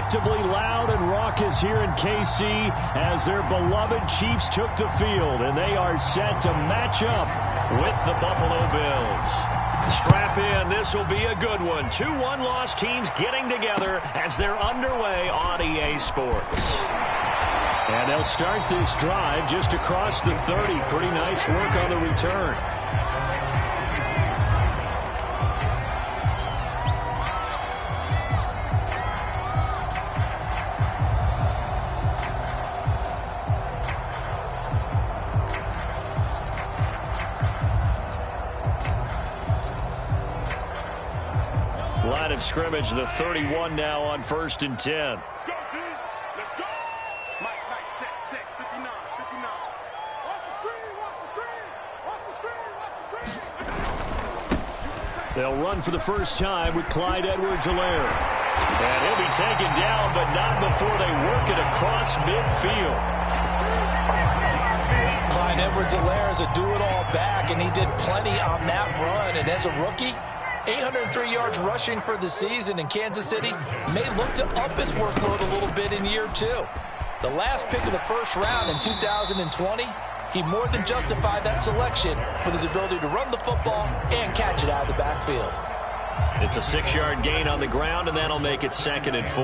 predictably loud and raucous here in KC as their beloved Chiefs took the field, and they are set to match up with the Buffalo Bills. Strap in. This will be a good one. Two one-loss teams getting together as they're underway on EA Sports. And they'll start this drive just across the 30. Pretty nice work on the return. Line of scrimmage, the 31 now on 1st and 10. They'll run for the first time with Clyde Edwards-Helaire. And he'll be taken down, but not before they work it across midfield. Clyde Edwards-Helaire is a do-it-all back, and he did plenty on that run. And as a rookie, 803 yards rushing for the season, and Kansas City may look to up his workload a little bit in year 2. The last pick of the first round in 2020, he more than justified that selection with his ability to run the football and catch it out of the backfield. It's a 6-yard gain on the ground, and that'll make it 2nd and 4.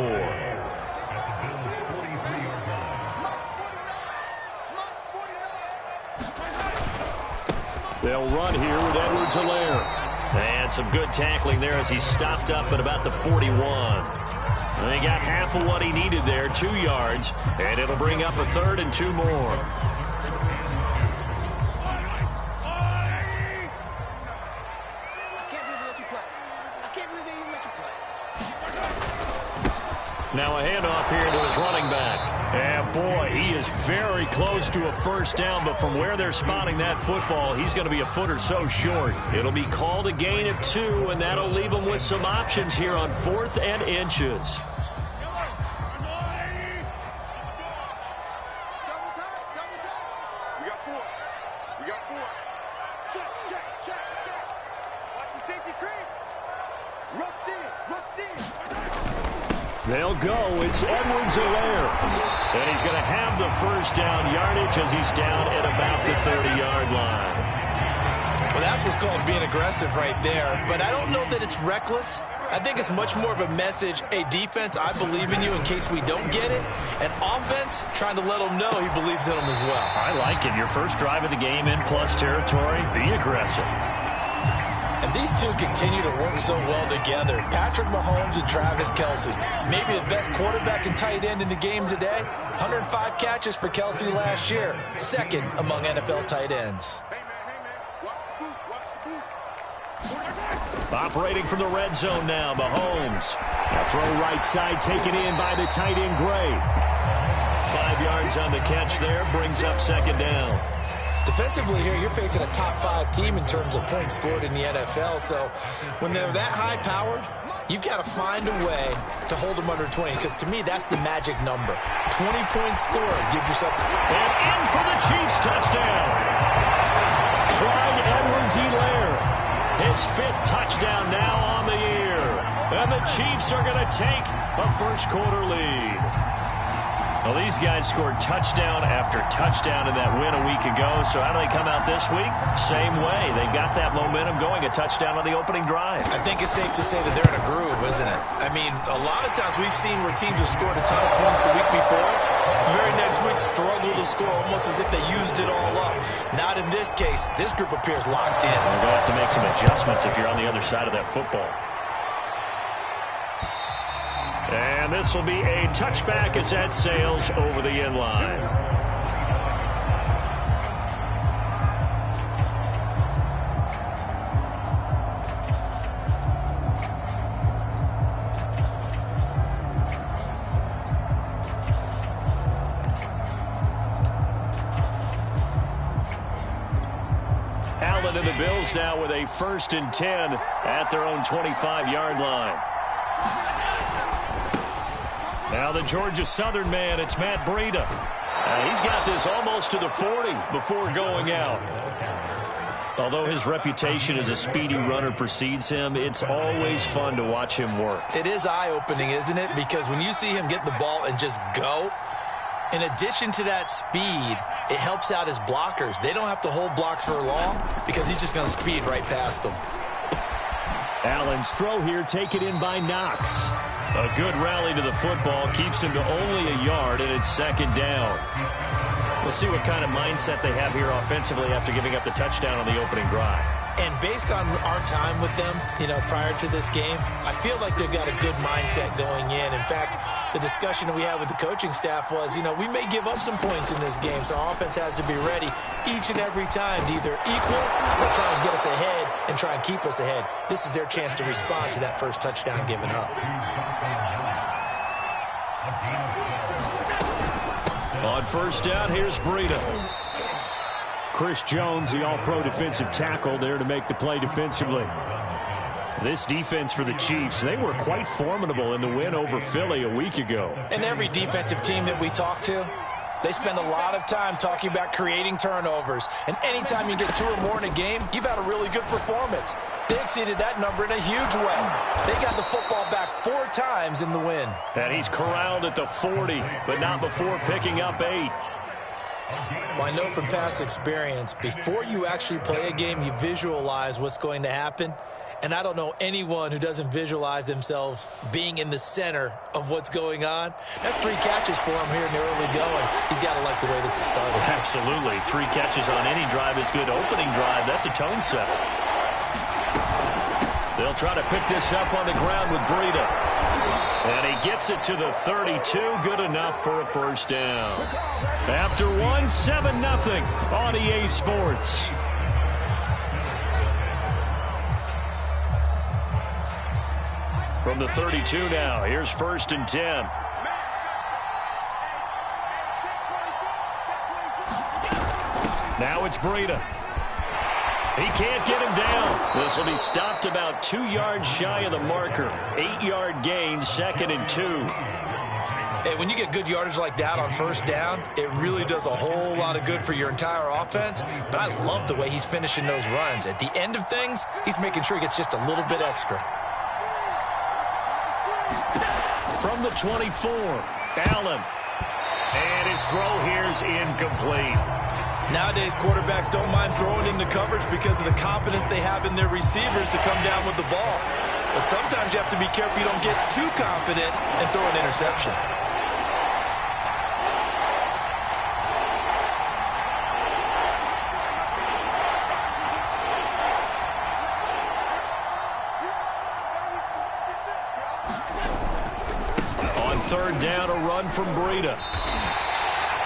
They'll run here with Edwards-Helaire. And some good tackling there as he stopped up at about the 41. And they got half of what he needed there, 2 yards, and it'll bring up a 3rd and 2 more. Now a handoff here to his running back. And boy, he is very close to a first down, but from where they're spotting that football, he's going to be a foot or so short. It'll be called a gain of 2, and that'll leave him with some options here on 4th and inches. They'll go. It's Edwards-Helaire. And he's going to have the first down yardage as he's down at about the 30-yard line. Well, that's what's called being aggressive right there. But I don't know that it's reckless. I think it's much more of a message, hey, defense, I believe in you in case we don't get it. And offense, trying to let him know he believes in them as well. I like it. Your first drive of the game in plus territory, be aggressive. And these two continue to work so well together. Patrick Mahomes and Travis Kelce. Maybe the best quarterback and tight end in the game today. 105 catches for Kelce last year. 2nd among NFL tight ends. Operating from the red zone now, Mahomes. A throw right side taken in by the tight end Gray. 5 yards on the catch there, brings up 2nd down. Defensively here, you're facing a top-5 team in terms of points scored in the NFL. So when they're that high-powered, you've got to find a way to hold them under 20. Because to me, that's the magic number. 20 points scored gives yourself... And in for the Chiefs touchdown. Clyde Edwards-Helaire. His 5th touchdown now on the year. And the Chiefs are going to take a first-quarter lead. Well, these guys scored touchdown after touchdown in that win a week ago. So how do they come out this week? Same way. They've got that momentum going, a touchdown on the opening drive. I think it's safe to say that they're in a groove, isn't it? I mean, a lot of times we've seen where teams have scored a ton of points the week before. The very next week struggle to score almost as if they used it all up. Not in this case. This group appears locked in. They're going to have to make some adjustments if you're on the other side of that football. And this will be a touchback as that sails over the end line. Allen and the Bills now with a 1st and 10 at their own 25-yard line. Now the Georgia Southern man, it's Matt Breida. He's got this almost to the 40 before going out. Although his reputation as a speedy runner precedes him, it's always fun to watch him work. It is eye-opening, isn't it? Because when you see him get the ball and just go, in addition to that speed, it helps out his blockers. They don't have to hold blocks for long because he's just going to speed right past them. Allen's throw here taken in by Knox. A good rally to the football keeps him to only a yard, and it's second down. We'll see what kind of mindset they have here offensively after giving up the touchdown on the opening drive. And based on our time with them, prior to this game, I feel like they've got a good mindset going in. In fact, the discussion that we had with the coaching staff was, we may give up some points in this game, so our offense has to be ready each and every time to either equal or try and get us ahead and try and keep us ahead. This is their chance to respond to that first touchdown given up. On first down, here's Breida. Chris Jones, the all-pro defensive tackle, there to make the play defensively. This defense for the Chiefs, they were quite formidable in the win over Philly a week ago. And every defensive team that we talk to, they spend a lot of time talking about creating turnovers. And anytime you get 2 or more in a game, you've had a really good performance. They exceeded that number in a huge way. They got the football back 4 times in the win. And he's corralled at the 40, but not before picking up 8. Well, I know from past experience, before you actually play a game, you visualize what's going to happen. And I don't know anyone who doesn't visualize themselves being in the center of what's going on. That's 3 catches for him here in the early going. He's got to like the way this is started. Absolutely. 3 catches on any drive is good. Opening drive, that's a tone setter. They'll try to pick this up on the ground with Breida. And he gets it to the 32. Good enough for a first down. After 1, 7-0 on EA Sports. From the 32 now, here's 1st and 10. Now it's Breida. He can't get him down. This will be stopped about 2 yards shy of the marker. 8-yard gain, 2nd and 2. Hey, when you get good yardage like that on first down, it really does a whole lot of good for your entire offense. But I love the way he's finishing those runs. At the end of things, he's making sure he gets just a little bit extra. From the 24, Allen. And his throw here is incomplete. Nowadays, quarterbacks don't mind throwing into coverage because of the confidence they have in their receivers to come down with the ball. But sometimes you have to be careful you don't get too confident and throw an interception. On 3rd down, a run from Breida.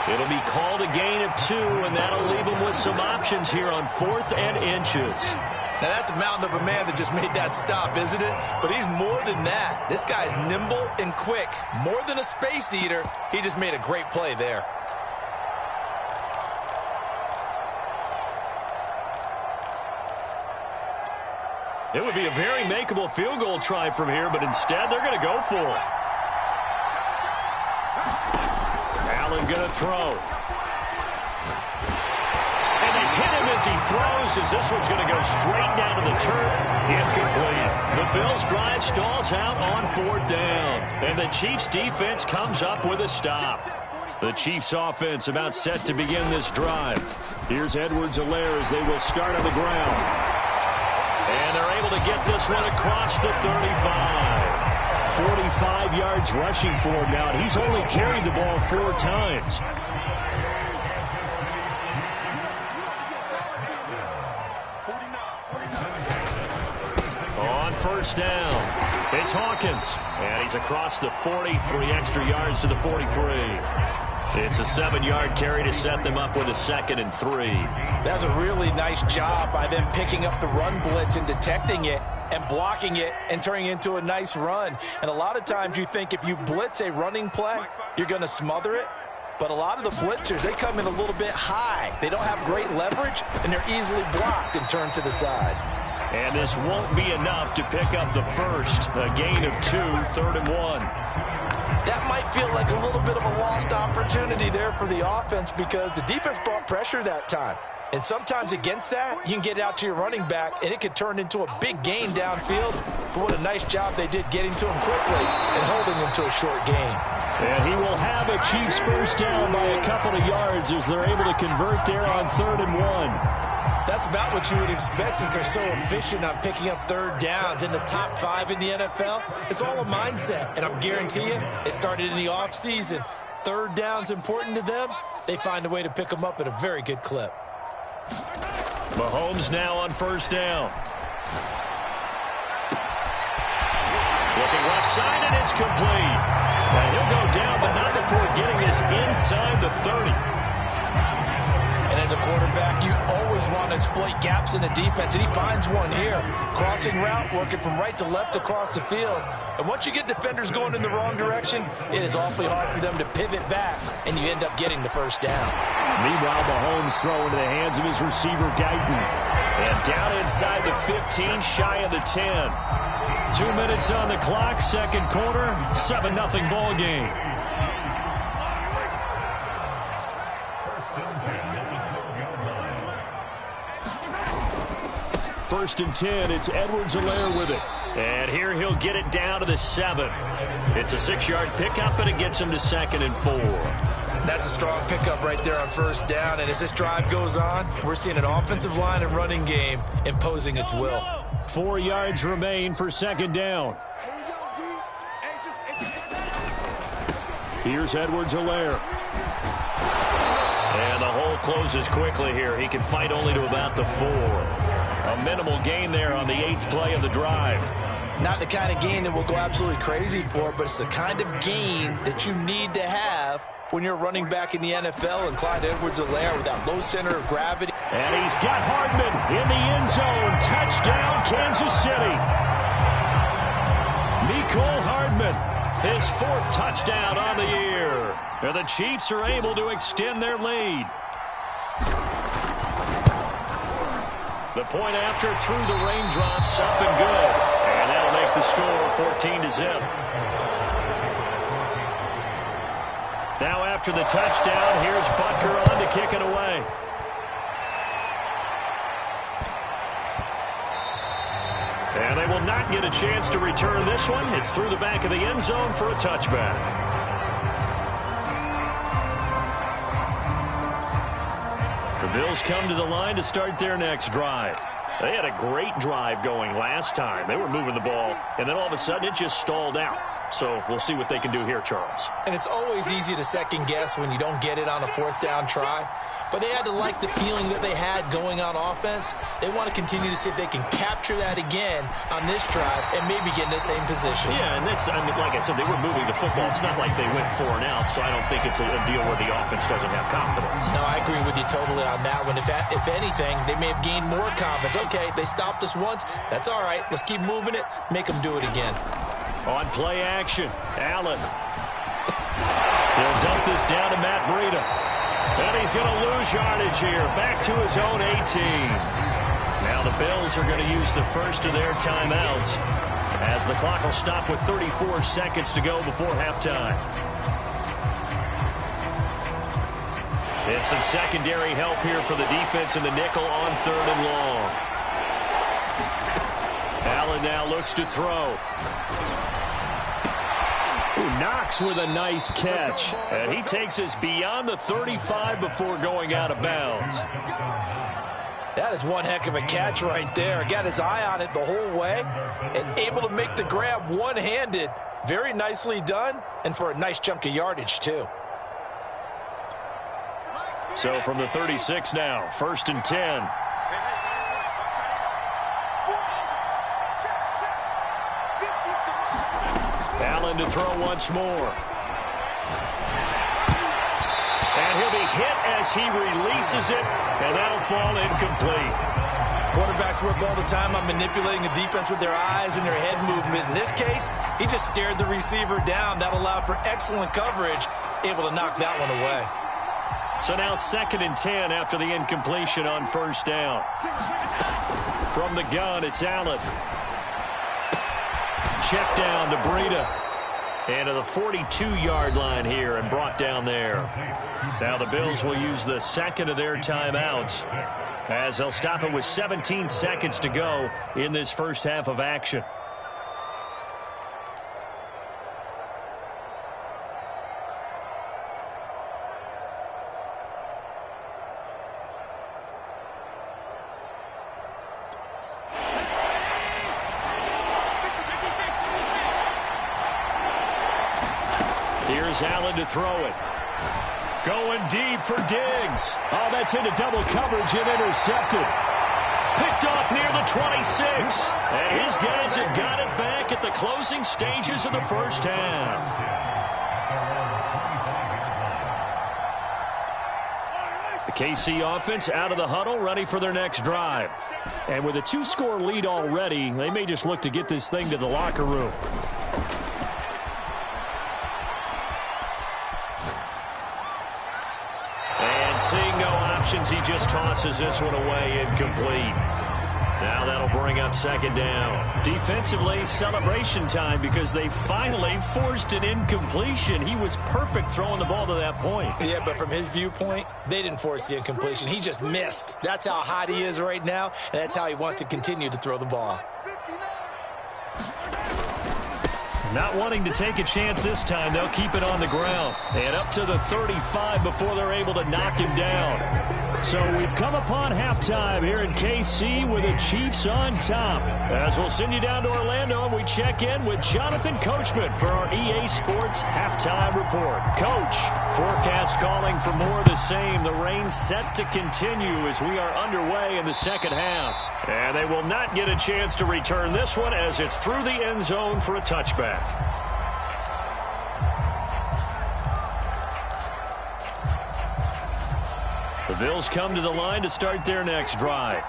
It'll be called a gain of 2, and that'll leave him with some options here on 4th and inches. Now, that's a mountain of a man that just made that stop, isn't it? But he's more than that. This guy's nimble and quick. More than a space eater, he just made a great play there. It would be a very makeable field goal try from here, but instead they're going to go for it. Allen going to throw. And they hit him as he throws, as this one's going to go straight down to the turf. Incomplete. The Bills' drive stalls out on 4th down. And the Chiefs' defense comes up with a stop. The Chiefs' offense about set to begin this drive. Here's Edwards-Helaire as they will start on the ground. And they're able to get this one across the 35. 45 yards rushing for him now, and he's only carried the ball 4 times. On 1st down, it's Hawkins. And he's across the 40, 3 extra yards to the 43. It's a 7-yard carry to set them up with a 2nd and 3. That's a really nice job by them picking up the run blitz and detecting it and blocking it and turning it into a nice run. And a lot of times you think if you blitz a running play, you're going to smother it. But a lot of the blitzers, they come in a little bit high. They don't have great leverage, and they're easily blocked and turned to the side. And this won't be enough to pick up the first. A gain of 2, 3rd and 1. That might feel like a little bit of a lost opportunity there for the offense because the defense brought pressure that time. And sometimes against that, you can get it out to your running back, and it could turn into a big gain downfield. But what a nice job they did getting to him quickly and holding him to a short gain. And he will have a Chiefs first down by a couple of yards as they're able to convert there on 3rd and 1. That's about what you would expect since they're so efficient on picking up third downs in the top 5 in the NFL. It's all a mindset, and I'm guarantee you, it started in the offseason. Third down's important to them. They find a way to pick them up at a very good clip. Mahomes now on first down. Looking left side, and it's complete. And he'll go down, but not before getting this inside the 30. And as a quarterback, you always want to exploit gaps in the defense, and he finds one here. Crossing route, working from right to left across the field. And once you get defenders going in the wrong direction, it is awfully hard for them to pivot back, and you end up getting the first down. Meanwhile, Mahomes throw into the hands of his receiver, Guyton. And down inside the 15, shy of the 10. 2 minutes on the clock, second quarter, 7-0 ball game. First and 10, it's Edwards-Helaire with it. And here he'll get it down to the 7. It's a 6-yard pickup, and it gets him to 2nd and 4. That's a strong pickup right there on first down. And as this drive goes on, we're seeing an offensive line and running game imposing its will. 4 yards remain for second down. Here's Edwards-Helaire. And the hole closes quickly here. He can fight only to about the 4. A minimal gain there on the 8th play of the drive. Not the kind of gain that we'll go absolutely crazy for, but it's the kind of gain that you need to have when you're running back in the NFL, and Clyde Edwards-Helaire with that low center of gravity. And he's got Hardman in the end zone. Touchdown, Kansas City. Mecole Hardman, his 4th touchdown on the year. And the Chiefs are able to extend their lead. The point after through the raindrops, up and good. And that'll make the score 14-0. Now after the touchdown, here's Butker on to kick it away. And they will not get a chance to return this one. It's through the back of the end zone for a touchback. The Bills come to the line to start their next drive. They had a great drive going last time. They were moving the ball, and then all of a sudden it just stalled out. So we'll see what they can do here, Charles. And it's always easy to second guess when you don't get it on a 4th down try. But they had to like the feeling that they had going on offense. They want to continue to see if they can capture that again on this drive and maybe get in the same position. Yeah, and that's, I mean, like I said, they were moving the football. It's not like they went 4 and out, so I don't think it's a deal where the offense doesn't have confidence. No, I agree with you totally on that one. If anything, they may have gained more confidence. Okay, they stopped us once. That's all right. Let's keep moving it. Make them do it again. On play action, Allen. He'll dump this down to Matt Breida. And he's going to lose yardage here. Back to his own 18. Now the Bills are going to use the first of their timeouts as the clock will stop with 34 seconds to go before halftime. It's some secondary help here for the defense in the nickel on 3rd and long. Allen now looks to throw. Knox with a nice catch. And he takes us beyond the 35 before going out of bounds. That is one heck of a catch right there. Got his eye on it the whole way and able to make the grab one-handed. Very nicely done, and for a nice chunk of yardage, too. So from the 36 now, 1st and 10. Allen to throw once more. And he'll be hit as he releases it, and that'll fall incomplete. Quarterbacks work all the time on manipulating the defense with their eyes and their head movement. In this case, he just stared the receiver down. That allowed for excellent coverage, able to knock that one away. So now 2nd and 10 after the incompletion on first down. From the gun, it's Allen. Check down to Breida. And to the 42-yard line here and brought down there. Now the Bills will use the second of their timeouts as they'll stop it with 17 seconds to go in this first half of action. Here's Allen to throw it. Going deep for Diggs. Oh, that's into double coverage and intercepted. Picked off near the 26. And his guys have got it back at the closing stages of the first half. The KC offense out of the huddle, ready for their next drive. And with a 2-score lead already, they may just look to get this thing to the locker room. Seeing no options, he just tosses this one away incomplete. Now that'll bring up second down. Defensively, celebration time because they finally forced an incompletion. He was perfect throwing the ball to that point. Yeah, but from his viewpoint, they didn't force the incompletion. He just missed. That's how hot he is right now, and that's how he wants to continue to throw the ball. Not wanting to take a chance this time, they'll keep it on the ground. And up to the 35 before they're able to knock him down. So we've come upon halftime here in KC with the Chiefs on top. As we'll send you down to Orlando and we check in with Jonathan Coachman for our EA Sports Halftime Report. Coach, forecast calling for more of the same. The rain set to continue as we are underway in the second half. And they will not get a chance to return this one as it's through the end zone for a touchback. The Bills come to the line to start their next drive.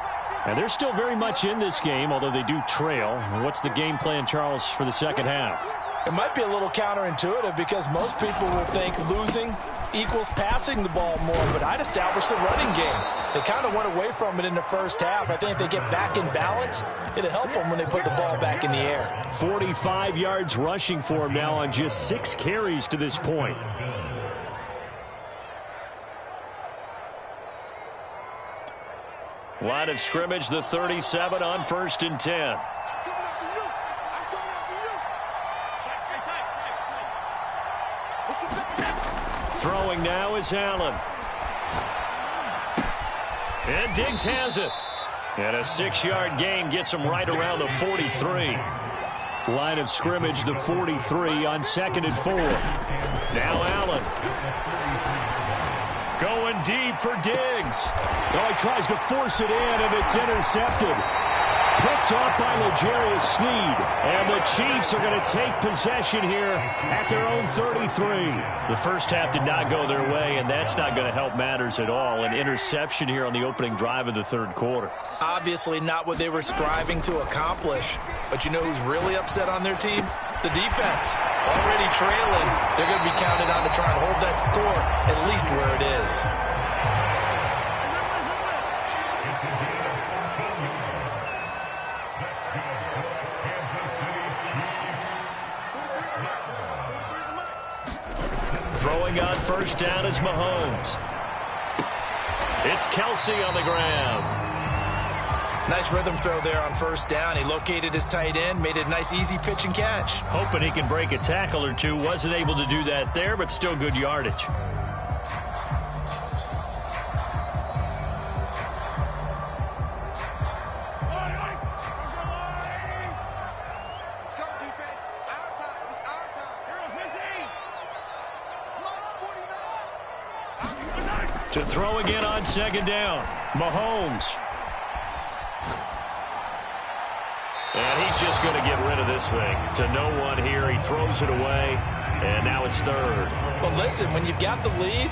And they're still very much in this game, although they do trail. What's the game plan, Charles, for the second half? It might be a little counterintuitive because most people will think losing equals passing the ball more, but I'd establish the running game. They kind of went away from it in the first half. I think if they get back in balance, it'll help them when they put the ball back in the air. 45 yards rushing for him now on just 6 carries to this point. Line of scrimmage, the 37 on 1st and 10. Throwing now is Allen. And Diggs has it. And a 6-yard gain gets him right around the 43. Line of scrimmage, the 43 on 2nd and 4. Now Allen. Going deep for Diggs. Oh, he tries to force it in, and it's intercepted. Picked off by L'Jarius Sneed. And the Chiefs are going to take possession here at their own 33. The first half did not go their way, and that's not going to help matters at all. An interception here on the opening drive of the third quarter. Obviously not what they were striving to accomplish. But you know who's really upset on their team? The defense. Already trailing. They're going to be counted on to try and hold that score at least where it is. Throwing on first down is Mahomes. It's Kelsey on the ground. Nice rhythm throw there on first down. He located his tight end, made it a nice easy pitch and catch. Hoping he can break a tackle or two. Wasn't able to do that there, but still good yardage. To throw again on second down. Mahomes. And he's just going to get rid of this thing. To no one here. He throws it away. And now it's third. Well, listen, when you've got the lead,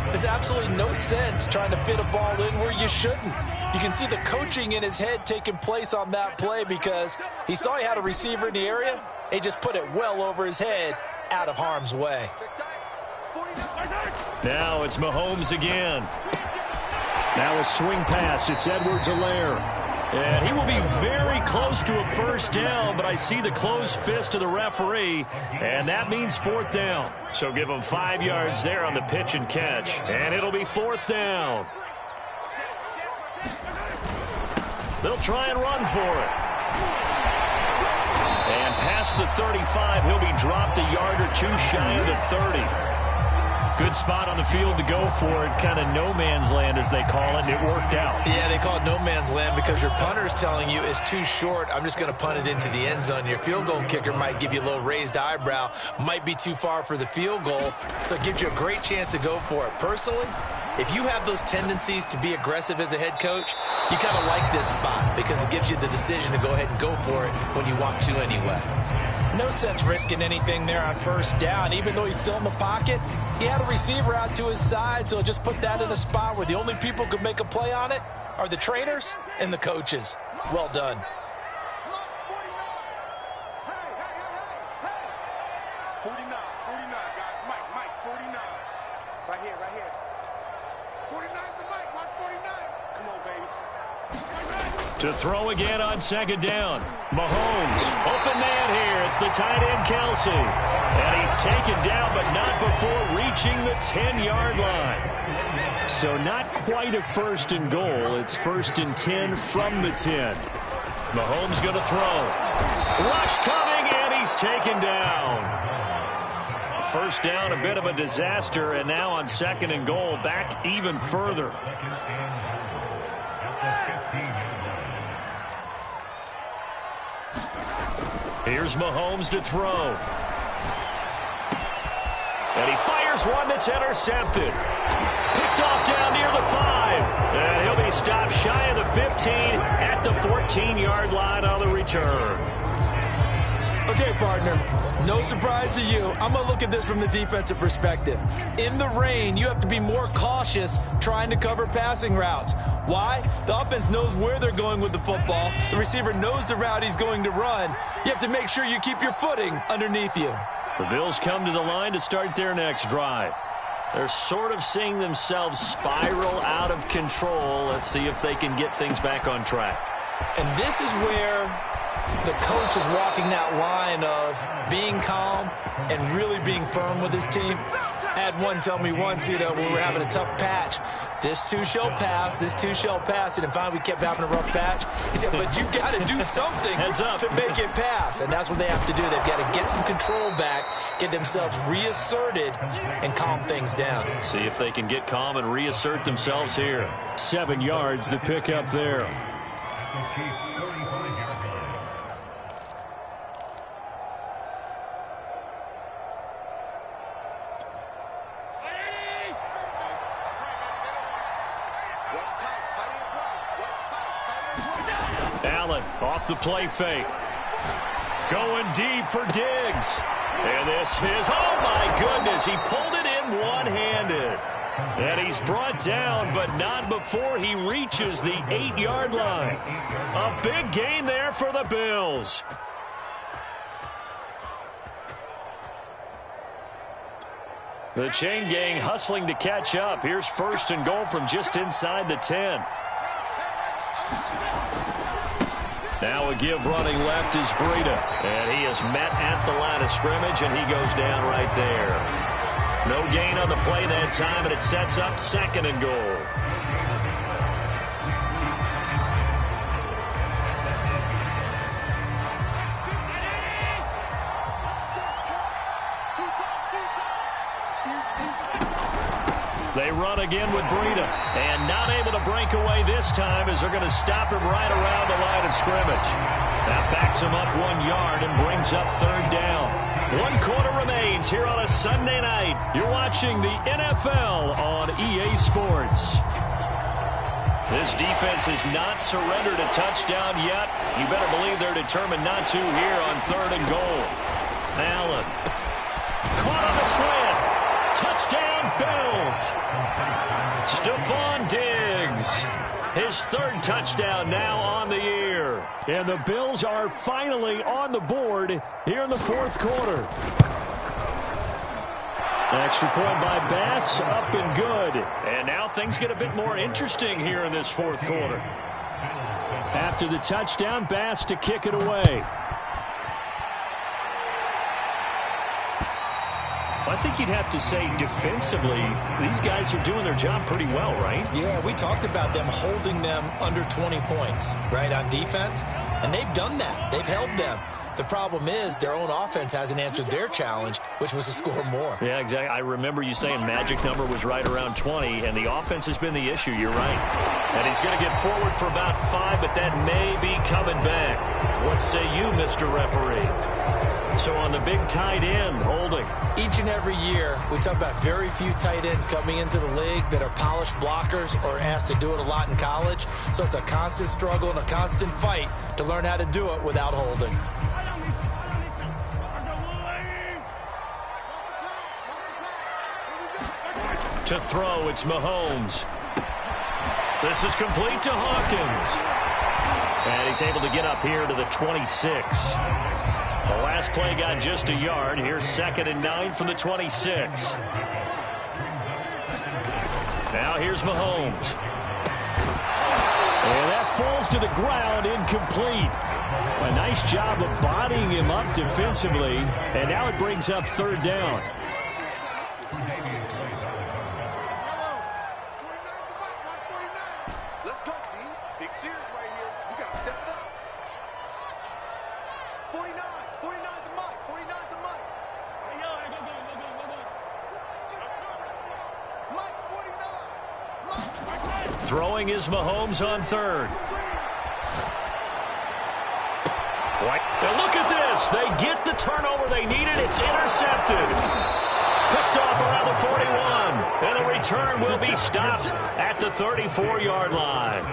there's absolutely no sense trying to fit a ball in where you shouldn't. You can see the coaching in his head taking place on that play because he saw he had a receiver in the area. He just put it well over his head out of harm's way. Now it's Mahomes again. Now a swing pass. It's Edwards-Helaire. And he will be very close to a first down, but I see the closed fist of the referee, and that means fourth down. So give him 5 yards there on the pitch and catch, and it'll be fourth down. They'll try and run for it. And past the 35, he'll be dropped a yard or two shy of the 30. Good spot on the field to go for it, kind of no man's land as they call it, and it worked out. Yeah, they call it no man's land because your punter is telling you it's too short. I'm just going to punt it into the end zone. Your field goal kicker might give you a little raised eyebrow, might be too far for the field goal, so it gives you a great chance to go for it. Personally, if you have those tendencies to be aggressive as a head coach, you kind of like this spot because it gives you the decision to go ahead and go for it when you want to anyway. No sense risking anything there on first down. Even though he's still in the pocket, he had a receiver out to his side, so just put that in a spot where the only people who can make a play on it are the trainers and the coaches. Well done. 49, guys. Mike, 49. Right here. 49's the Mike. Watch 49. Come on, baby. To throw again on second down. Mahomes, open man here. It's the tight end, Kelsey. And he's taken down, but not before reaching the 10-yard line. So not quite a first and goal. It's first and 10 from the 10. Mahomes going to throw. Rush coming, and he's taken down. First down, a bit of a disaster, and now on second and goal, back even further. Here's Mahomes to throw. And he fires one that's intercepted. Picked off down near the 5. And he'll be stopped shy of the 15 at the 14-yard line on the return. Okay, partner, no surprise to you. I'm going to look at this from the defensive perspective. In the rain, you have to be more cautious trying to cover passing routes. Why? The offense knows where they're going with the football. The receiver knows the route he's going to run. You have to make sure you keep your footing underneath you. The Bills come to the line to start their next drive. They're sort of seeing themselves spiral out of control. Let's see if they can get things back on track. And this is where the coach is walking that line of being calm and really being firm with his team. I had one tell me once, when we were having a tough patch, this too shall pass, this too shall pass. And finally we kept having a rough patch. He said, but you got to do something to make it pass. And that's what they have to do. They've got to get some control back, get themselves reasserted, and calm things down. See if they can get calm and reassert themselves here. 7 yards to pick up there. Allen off the play fake. Going deep for Diggs. And this is, oh my goodness, he pulled it in one-handed. And he's brought down, but not before he reaches the 8-yard line. A big gain there for the Bills. The chain gang hustling to catch up. Here's first and goal from just inside the 10. Now a give running left is Breida. And he is met at the line of scrimmage, and he goes down right there. No gain on the play that time, and it sets up second and goal. They run again with Breida, and not able to break away this time as they're going to stop him right around the line of scrimmage. That backs him up 1 yard and brings up third down. 1 quarter remains here on a Sunday night. You're watching the NFL on EA Sports. This defense has not surrendered a touchdown yet. You better believe they're determined not to here on third and goal. Allen caught on the slant. Touchdown, Bills. Stephon Diggs. His third touchdown now on the year. And the Bills are finally on the board here in the fourth quarter. Extra point by Bass, up and good. And now things get a bit more interesting here in this fourth quarter. After the touchdown, Bass to kick it away. I think you'd have to say defensively, these guys are doing their job pretty well, right? Yeah, we talked about them holding them under 20 points, right, on defense. And they've done that. They've held them. The problem is their own offense hasn't answered their challenge, which was to score more. Yeah, exactly. I remember you saying magic number was right around 20, and the offense has been the issue. You're right. And he's going to get forward for about 5, but that may be coming back. What say you, Mr. Referee? So on the big tight end, holding. Each and every year, we talk about very few tight ends coming into the league that are polished blockers or asked to do it a lot in college. So it's a constant struggle and a constant fight to learn how to do it without holding. To throw, it's Mahomes. This is complete to Hawkins. And he's able to get up here to the 26. The last play got just a yard. Here's 2nd and 9 from the 26. Now here's Mahomes. And that falls to the ground, incomplete. A nice job of bodying him up defensively. And now it brings up 3rd down. Let's go, D. Big series right here. We got to step it up. 49. 49's the mic. 49's the mic. Mike's 49. Mike's Throwing is Mahomes on 3rd. Now look at this. They get the turnover they needed. It's intercepted. Picked off around the 41. And the return will be stopped at the 34-yard line.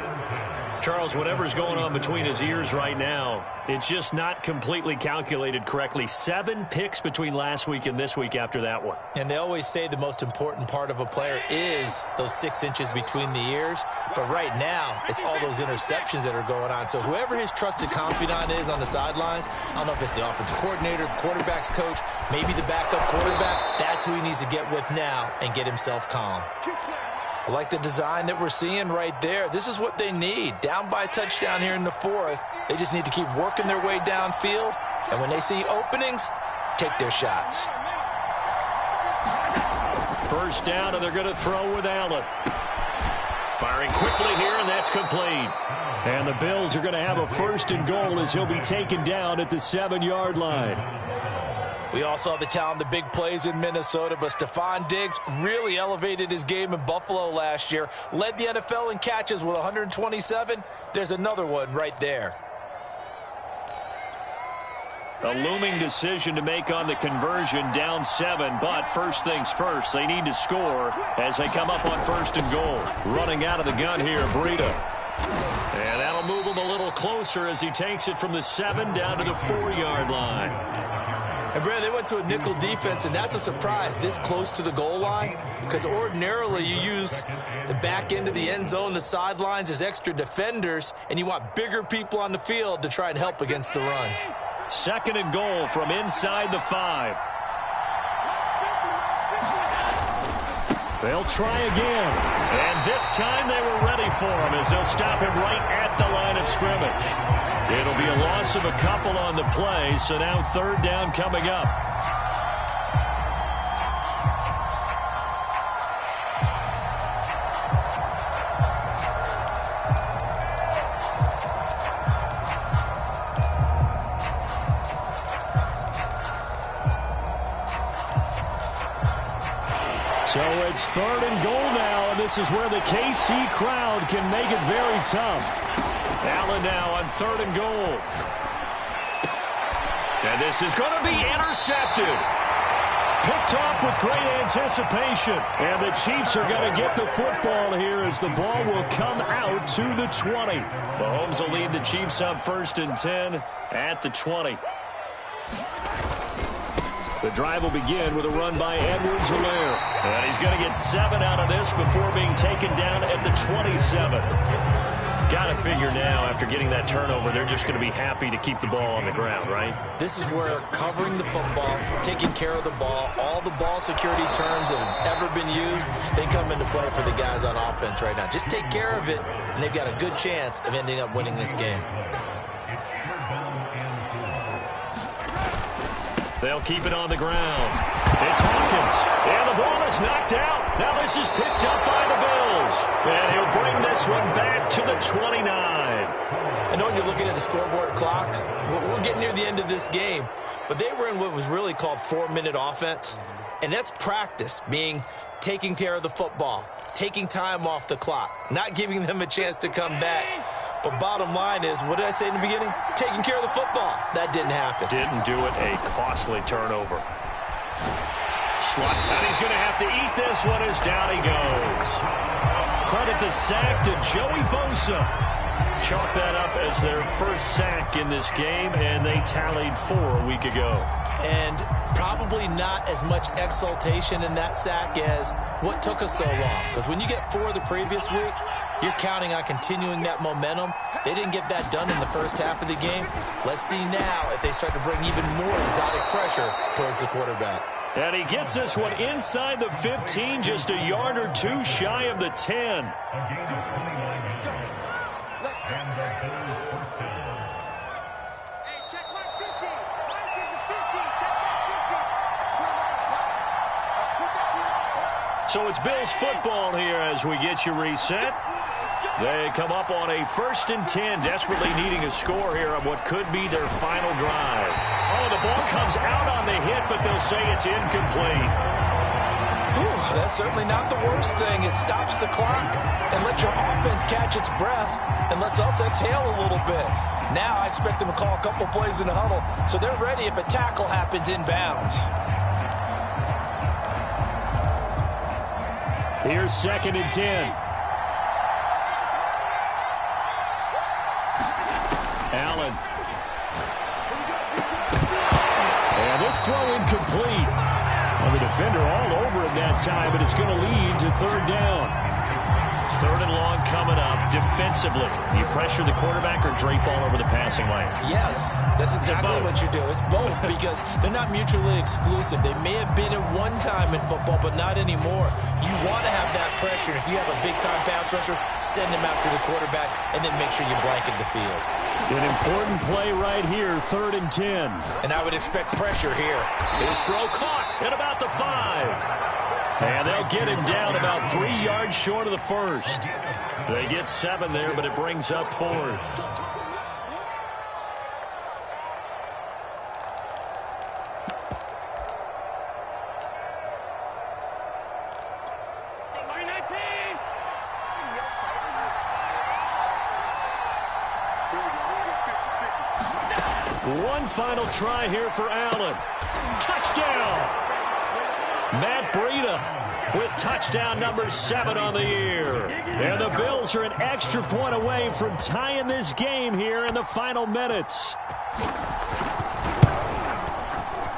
Charles, whatever's going on between his ears right now, it's just not completely calculated correctly. 7 picks between last week and this week after that one. And they always say the most important part of a player is those 6 inches between the ears. But right now, it's all those interceptions that are going on. So whoever his trusted confidant is on the sidelines, I don't know if it's the offensive coordinator, the quarterback's coach, maybe the backup quarterback, that's who he needs to get with now and get himself calm. I like the design that we're seeing right there. This is what they need. Down by a touchdown here in the 4th. They just need to keep working their way downfield. And when they see openings, take their shots. 1st down, and they're going to throw with Allen. Firing quickly here, and that's complete. And the Bills are going to have a 1st and goal as he'll be taken down at the 7-yard line. We all saw the talent, the big plays in Minnesota, but Stephon Diggs really elevated his game in Buffalo last year. Led the NFL in catches with 127. There's another one right there. A looming decision to make on the conversion, down 7, but first things first, they need to score as they come up on 1st and goal. Running out of the gun here, Breida. And that'll move him a little closer as he takes it from the 7 down to the 4-yard line. And, Brad, they went to a nickel defense, and that's a surprise this close to the goal line, because ordinarily you use the back end of the end zone, the sidelines as extra defenders, and you want bigger people on the field to try and help against the run. 2nd and goal from inside the 5. They'll try again. And this time they were ready for him as they'll stop him right at the line of scrimmage. It'll be a loss of a couple on the play, so now 3rd down coming up. So it's 3rd and goal now, and this is where the KC crowd can make it very tough. Allen now on 3rd and goal. And this is going to be intercepted. Picked off with great anticipation. And the Chiefs are going to get the football here as the ball will come out to the 20. Mahomes will lead the Chiefs up 1st and 10 at the 20. The drive will begin with a run by Edwards-Helaire. And he's going to get 7 out of this before being taken down at the 27. got to figure now, after getting that turnover, they're just going to be happy to keep the ball on the ground, right? This is where covering the football, taking care of the ball, all the ball security terms that have ever been used, they come into play for the guys on offense right now. Just take care of it, and they've got a good chance of ending up winning this game. They'll keep it on the ground. It's Hawkins, and the ball is knocked out. Now this is picked up by the Bills, and he'll bring this one back to the 29. I know when you're looking at the scoreboard clock, we're getting near the end of this game, but they were in what was really called 4-minute offense, and that's practice, meaning taking care of the football, taking time off the clock, not giving them a chance to come back. But bottom line is, what did I say in the beginning? Taking care of the football. That didn't happen. Didn't do it. A costly turnover. Slot, and he's going to have to eat this one as down he goes. Credit the sack to Joey Bosa. Chalk that up as their first sack in this game, and they tallied 4 a week ago. And probably not as much exultation in that sack as what took us so long. Because when you get 4 the previous week, you're counting on continuing that momentum. They didn't get that done in the first half of the game. Let's see now if they start to bring even more exotic pressure towards the quarterback. And he gets this one inside the 15, just a yard or 2 shy of the 10. So it's Bills football here as we get you reset. They come up on a 1st and 10, desperately needing a score here on what could be their final drive. Oh, the ball comes out on the hit, but they'll say it's incomplete. Ooh, that's certainly not the worst thing. It stops the clock and lets your offense catch its breath and lets us exhale a little bit. Now I expect them to call a couple plays in the huddle so they're ready if a tackle happens inbounds. Here's 2nd and 10. Allen. And this throw incomplete. Well, the defender all over it that time, but it's going to lead to 3rd down. 3rd and long coming up. Defensively, you pressure the quarterback or drape all over the passing lane? Yes, that's exactly what you do. It's both because they're not mutually exclusive. They may have been at one time in football, but not anymore. You want to have that pressure. If you have a big-time pass rusher, send him after the quarterback, and then make sure you blanket the field. An important play right here, 3rd and 10. And I would expect pressure here. His throw caught at about the 5. And they'll get him down about 3 yards short of the 1st. They get 7 there, but it brings up 4th. One final try here for Allen. Touchdown! Matt Breida with touchdown number 7 on the year. And the Bills are an extra point away from tying this game here in the final minutes.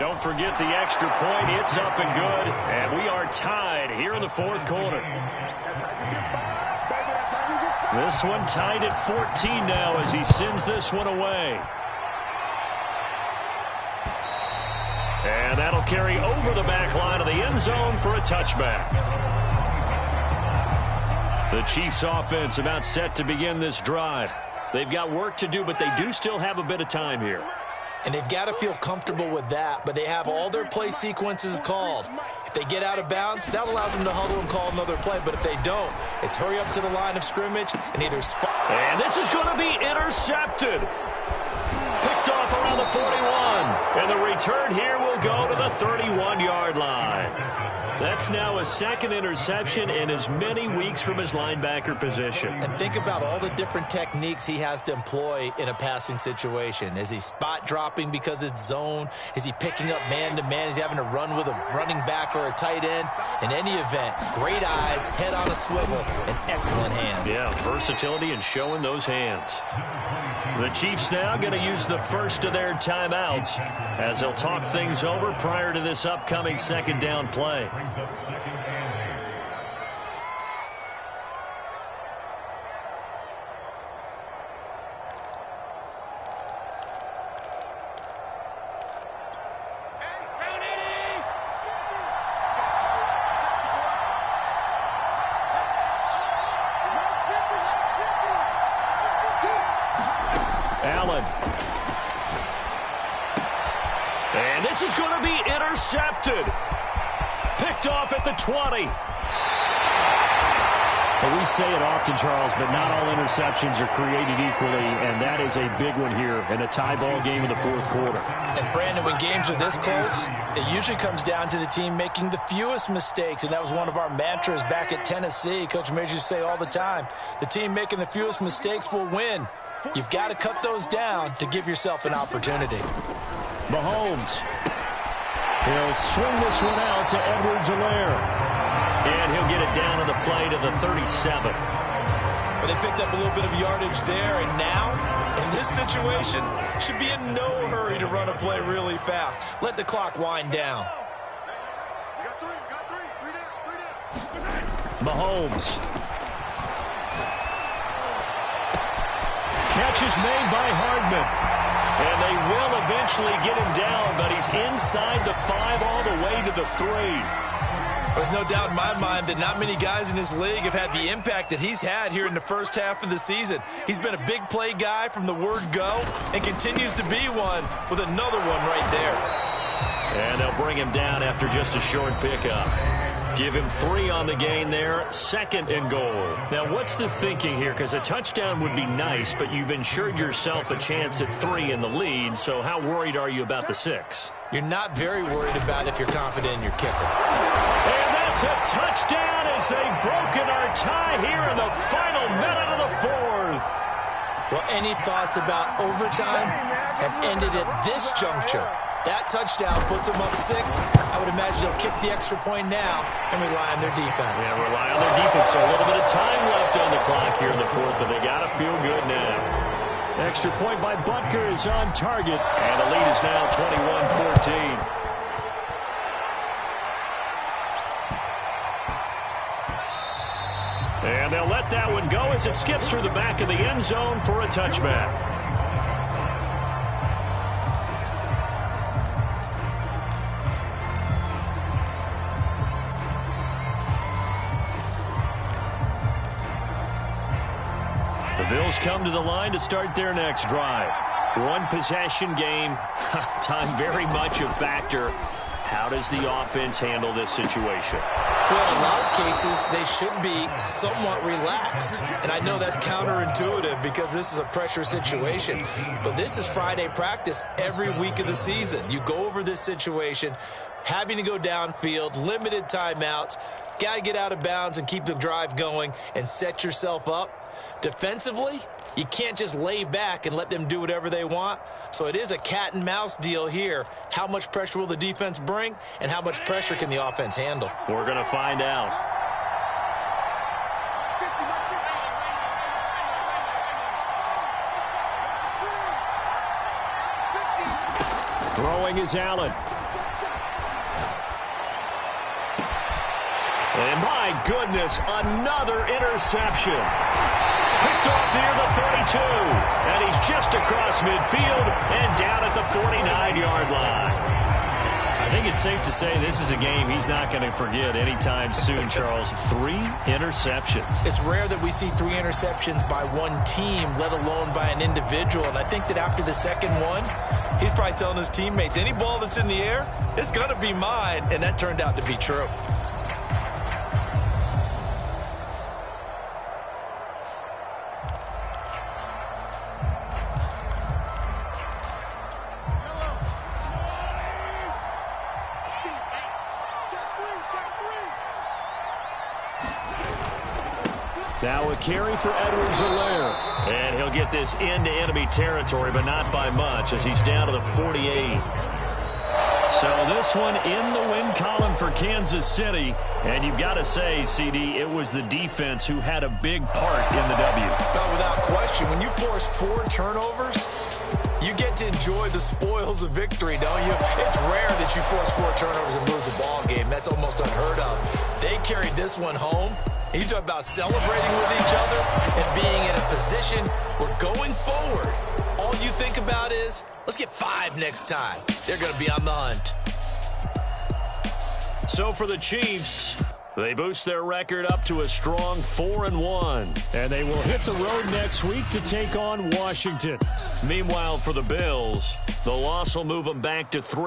Don't forget the extra point. It's up and good. And we are tied here in the 4th quarter. This one tied at 14 now as he sends this one away. And that'll carry over the back line of the end zone for a touchback. The Chiefs offense about set to begin this drive. They've got work to do, but they do still have a bit of time here. And they've got to feel comfortable with that, but they have all their play sequences called. If they get out of bounds, that allows them to huddle and call another play. But if they don't, it's hurry up to the line of scrimmage and either spot. And this is going to be intercepted. Picked off around the 41. And the return here will go to the 31-yard line. That's now a 2nd interception in as many weeks from his linebacker position. And think about all the different techniques he has to employ in a passing situation. Is he spot dropping because it's zone? Is he picking up man-to-man? Is he having to run with a running back or a tight end? In any event, great eyes, head on a swivel, and excellent hands. Yeah, versatility and showing those hands. The Chiefs now going to use the first of their timeouts as they'll talk things over prior to this upcoming 2nd down play. Allen. And this is going to be intercepted. Picked off at the 20. Well, we say it often, Charles, but not all interceptions are created equally, and that is a big one here in a tie ball game in the fourth quarter. And, Brandon, when games are this close, it usually comes down to the team making the fewest mistakes, and that was one of our mantras back at Tennessee. Coach Majors used to say all the time, the team making the fewest mistakes will win. You've got to cut those down to give yourself an opportunity. Mahomes. He'll swing this one out to Edwards-Helaire. And he'll get it down to the play to the 37. Well, they picked up a little bit of yardage there, and now, in this situation, should be in no hurry to run a play really fast. Let the clock wind down. You got three down. Mahomes. Catch is made by Hardman. And they will eventually get him down, but he's inside the 5 all the way to the 3. There's no doubt in my mind that not many guys in this league have had the impact that he's had here in the first half of the season. He's been a big play guy from the word go and continues to be one with another one right there. And they'll bring him down after just a short pickup. Give him 3 on the gain there, 2nd and goal. Now, what's the thinking here? Because a touchdown would be nice, but you've ensured yourself a chance at 3 in the lead, so how worried are you about the 6? You're not very worried about if you're confident in your kicker. And that's a touchdown as they've broken our tie here in the final minute of the fourth. Well, any thoughts about overtime have ended at this juncture. That touchdown puts them up 6. I would imagine they'll kick the extra point now and rely on their defense. Yeah, rely on their defense. So a little bit of time left on the clock here in the fourth, but they got to feel good now. Extra point by Butker is on target, and the lead is now 21-14. And they'll let that one go as it skips through the back of the end zone for a touchback. The Bills come to the line to start their next drive. One possession game. Time very much a factor. How does the offense handle this situation? Well, in a lot of cases, they should be somewhat relaxed. And I know that's counterintuitive because this is a pressure situation. But this is Friday practice every week of the season. You go over this situation, having to go downfield, limited timeouts, got to get out of bounds and keep the drive going and set yourself up. Defensively, you can't just lay back and let them do whatever they want. So it is a cat and mouse deal here. How much pressure will the defense bring, and how much pressure can the offense handle? We're going to find out. Throwing is Allen. And my goodness, another interception. Picked off near the 32. And he's just across midfield and down at the 49-yard line. I think it's safe to say this is a game he's not going to forget anytime soon, Charles. 3 interceptions. It's rare that we see 3 interceptions by one team, let alone by an individual. And I think that after the second one, he's probably telling his teammates, any ball that's in the air, it's going to be mine. And that turned out to be true. Now a carry for Edwards-Helaire. And he'll get this into enemy territory, but not by much as he's down to the 48. So this one in the win column for Kansas City. And you've got to say, CD, it was the defense who had a big part in the W. Oh, without question. When you force 4 turnovers, you get to enjoy the spoils of victory, don't you? It's rare that you force 4 turnovers and lose a ball game. That's almost unheard of. They carried this one home. You talk about celebrating with each other and being in a position where going forward, all you think about is, let's get 5 next time. They're going to be on the hunt. So for the Chiefs, They boost their record up to a strong 4-1. And they will hit the road next week to take on Washington. Meanwhile, for the Bills, the loss will move them back to 3.